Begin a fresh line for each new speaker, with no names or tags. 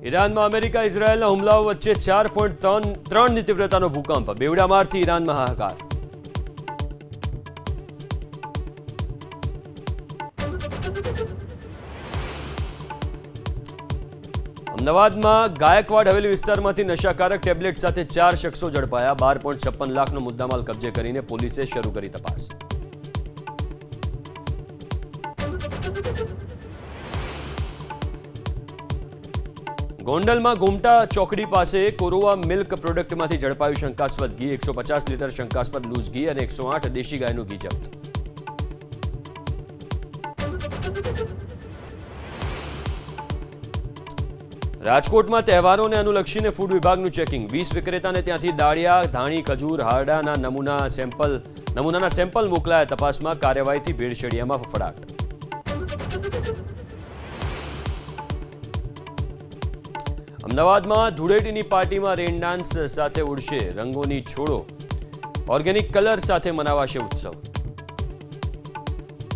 ઈરાનમાં America ઇઝરાયેલના હુમલાઓ વચ્ચે 4.3ની તીવ્રતાનો ભૂકંપ. બેવડા મારથી ઈરાનમાં હાહાકાર. અમદાવાદમાં ગાયકવાડ હવેલી વિસ્તારમાંથી નશાકારક ટેબ્લેટ સાથે 4 શખ્સો ઝડપાયા. 12.56 લાખનો મુદ્દામાલ કબજે કરીને પોલીસે શરૂ કરી તપાસ. ગોંડલમાં ઘુમટા ચોકડી પાસે કોરોવા મિલ્ક પ્રોડક્ટમાંથી ઝડપાયું શંકાસ્પદ ઘી. 150 લીટર શંકાસ્પદ લૂઝ ઘી અને 108 દેશી ગાયનું ઘી જપ્ત. રાજકોટમાં તહેવારોને અનુલક્ષીને ફૂડ વિભાગનું ચેકિંગ. 20 વિક્રેતાને ત્યાંથી દાળિયા, ધાણી, ખજૂર, હારડાના નમૂનાના સેમ્પલ મોકલાયા. તપાસમાં કાર્યવાહીથી ભેળસેળિયામાં ફફડાટ. અમદાવાદમાં ધૂળેટીની પાર્ટીમાં રેન ડાન્સ સાથે ઉડશે રંગોની છોડો. ઓર્ગેનિક કલર સાથે મનાવાશે ઉત્સવ.